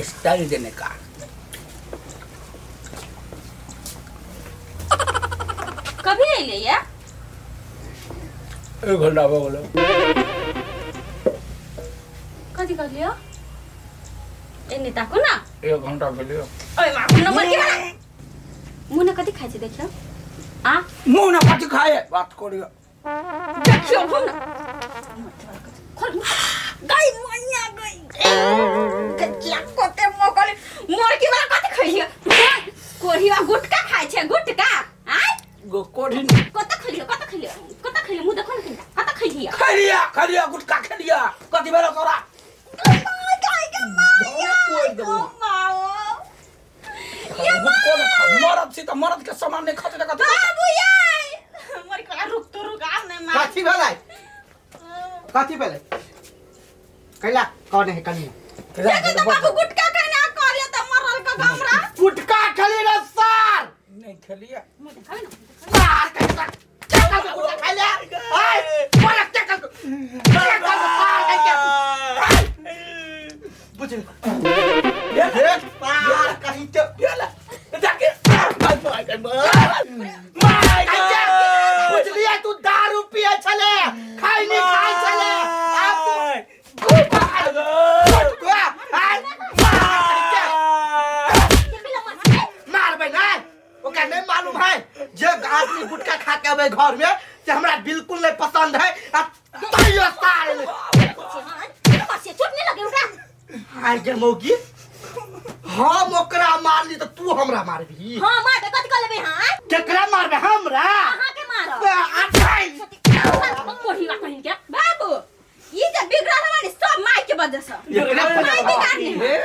Style देने का। कभी अइले या 1 घंटा हो गेलो। कथी कहलियो एने ताको ना 1 घंटा भेलियो। ओए माफु नंबर के बा मुना कथी खाइ छै देखियो आ मुंह ना कथी खाए बात करियो। देखियो मुना खोल गई मैया गई कच्चा कोते मोकले मोर की वाला कथी खइलियो कोढ़िया गुटका खाइ छै गुटका आ कोढ़ी कत खइलियो मुंह देखो न कत खइलियो खलिया गुटका खलिया कथी भेलो तोरा। मरद छी त मरद के सामान नहीं खाते कथी बाबू यार मोर के रुक तो रुक आ नहीं मार कथी भेलै कैला कौन है कनिया ये तो बाबू गुटका खाना कहलियो त मरल का हमरा गुटका खली रे सर नहीं खलिया मुंह देखाइ न सर कैसा गुटका खा ले हाय बोला क्या कर बुझ देख पार कहीं तो गेला जाके बुझ लिया तू दारू पिए छले खाई नहीं खाई छले आप मार बना ओका नहीं मालूम है जब आदमी गुटखा खा के आवे घर में से हमरा बिल्कुल नहीं पसंद है तैयो सारे बस चुप नहीं लगे उठा हाय जे मौगी हम ओकरा मारली तो तू हमरा मारबी हां मार दे कथि कर लेबे हां केकरा मारबे हमरा कहां के मारो अठाई कोढ़ी वा कहिन के बाबू ई जे बिगड़ल हमारे सब माई के वजह से माई बिगाड़नी है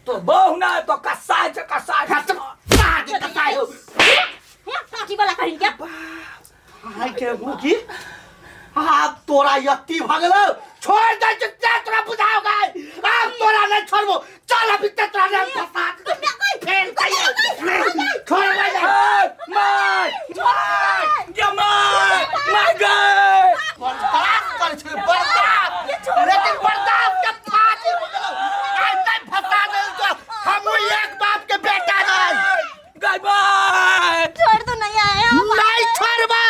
तो बहु ना तो कसाय मार के कसाई हो हे पाकी वाला कहिन के हाय के मौगी आप तोरा यत्ती भगलो छोड़ दे चुपचाप तोरा बुझाओगा आप तोरा नहीं छोड़बो चल अभी तक तोरा नहीं फंसा फेल कहिए छोड़ दे माय गए बर्दाश्त कर छे बर्दाश्त लेकिन बर्दाश्त के फांसी आज तक फंसा दे तो हम एक बाप के बेटा नहीं गए बाय छोड़ तो नहीं आया नहीं छोड़बो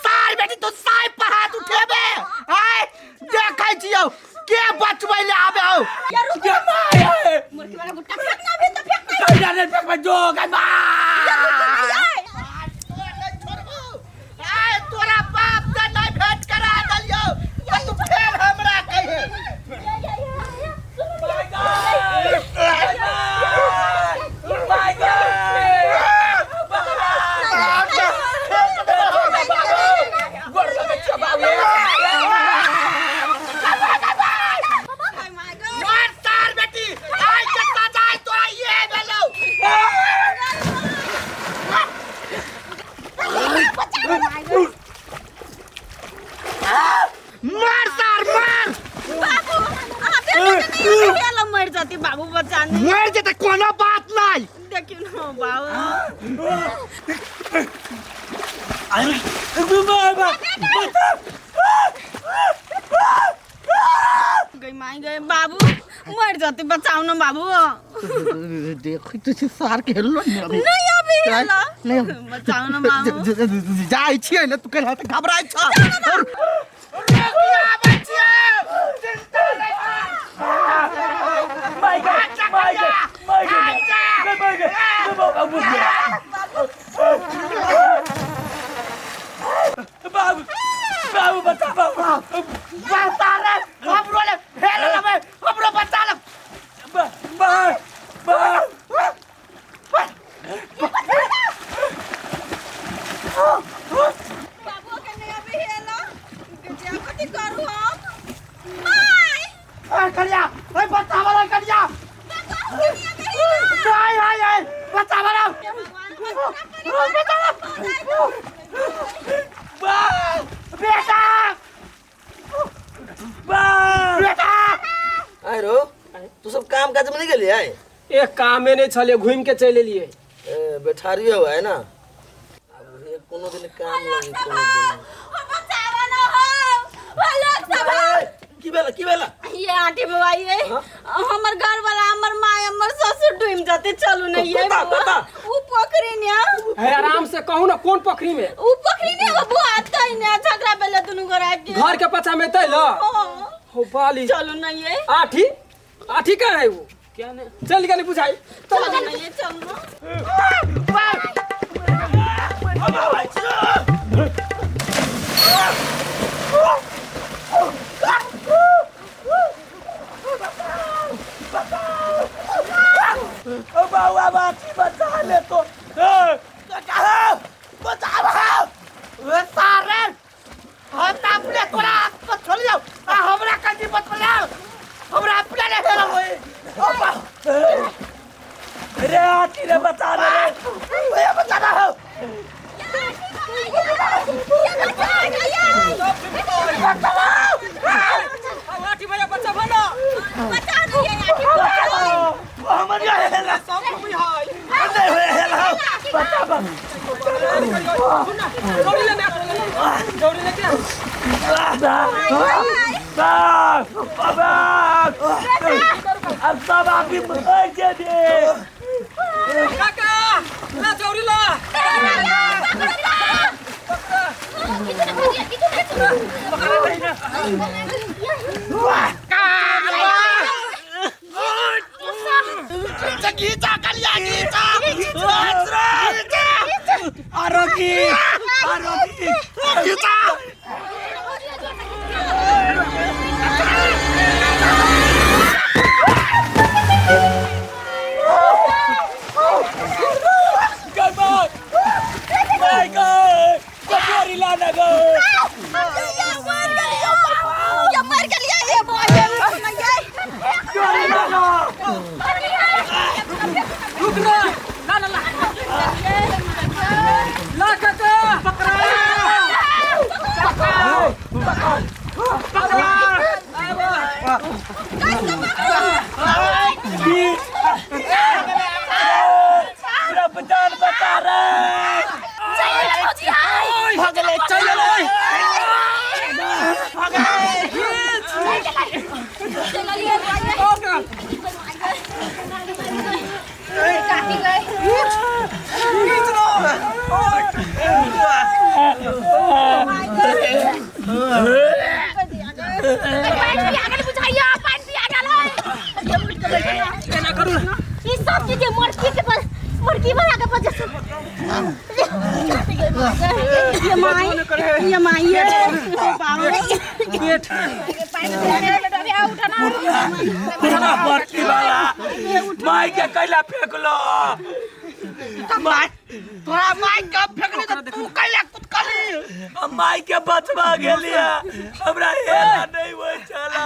सार बेटी तू साई पर हाथ उठेबे आय देखै छियौ के बचबै ले आबे हो ये माय मुर्गी वाला गुट्टा फेंकना भी तो फेंकना गए जाने पे मैं जो गए बाय आय तोरा बाप से नहीं भेंट करा दलियो तू फेर हमरा कहे मार सार बेटी आय कत्ता जाय तोरा ये भेलौ मार सार मार बाबू आप नहीं खेला मर जाती बाबू बचाने मर जे त कोनो बात नहीं देखियो ना बाबू गई माई गए बाबू मर जाते बचाओ ना बाबू देख तुझे सार के हेलो नहीं अभी हेला बचाओ ना बाबू जाय छियै ने तू कह घबराय छ बाबू बता बाबू बता रे हमरो ले फेल लेबे हमरो बचा ले बाय बाबू के नहीं अभी हेला क्या कथि करू हम माई करिया ओए बचा वाला करिया हाय हाय हाय बचा वाला बेटा बेटा आरो तू सब काम काज में नहीं गेली है एक काम में नहीं छले घूम के चले लिए बैठारी हुआ है ना अब ये कोनो दिन काम लगे कोनो दिन बचावा ना हो लोग सब की बेला ये आंटी बाबा ये हमर घर वाला हमर माय हमर ससुर डूब जाते चलू ना ये बता। ऊ पोखरी ने है आराम से कहू ना कौन पोखरी में ऊ पोखरी ने वो आता ही ने झगड़ा पहले दुनु घर के घर के पछा में तैल हो बाली चलू ना ये आठी आठी कहाँ है वो क्या ने चल के नहीं बुझाई चलू ना ये चलू ना बाबा बाची बचा ले तो बचाओ वे सारे हम त अपने तोरा को छोड़ जाओ हमरा कजी मत लाओ हमरा अपने ले हेला होई रे आती रे बचा ले रे ओए बचा ना हो आठी भैया बच्चा बना बचा दिए आंटी बाबा हमर ये हेला सब कोई हाय नहीं होए हेला बचा दौड़ी ले दौड़ी ले क्या बाबा अब सब आप ही मर दे काका ला दौड़ी ला गीता कलिया गीता आरोगी गीता ला काका पकड़ा जान बता रहे भगले चले मुर्गी बना के बजा ये माई माई के कैला फेंक लो माय तोरा माय कब फेंकले त तू कैला कुछ कली माई के बचवा गेलिया हमरा हेला नहीं होय चला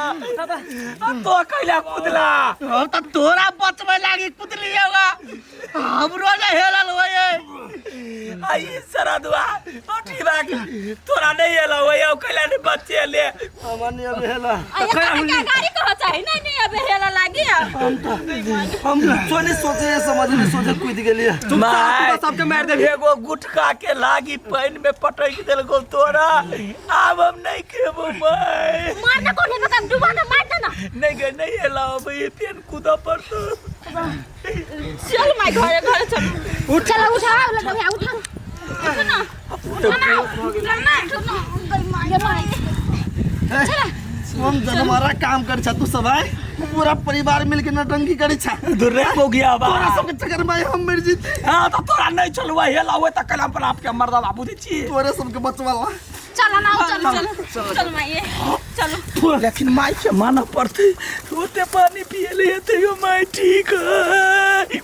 तो कैला कुदला हम त तोरा बचवे लागी कुदली होगा हमरो ले हेलल होए आई सरदवा ओठी बाग तोरा नहीं हेला होय कैला नहीं बचे ले हमन अब हेला गाड़ी कहो चाहे नहीं अब हेला लागी हम सोने सोचे समझ में सोचे कूद गेलिए माई सबके मार दे एगो गुटका के लागी पानी में पटक देल गो तोरा अब हम नहीं खेबो माई मारना कोने में कम डुबा के मार देना नहीं गे नहीं हेला अब ये पेन कूदा पर तो चल माई घरे चल उठ चला उठा लगा उठा ना हम जन हमारा काम कर छ तू सब आए पूरा परिवार मिलके नटंकी करी छ दुर्रे हो गया बा तोरा सब के चक्कर में हम मर जीत हां तो तोरा नहीं चलवा हेला होय त कलम पर आपके मर्दा बाबू दी छी तोरे सब के बचवाला चल ना चल माई चलो लेकिन माई के माना पड़ते होते पानी पिए ले माई ठीक है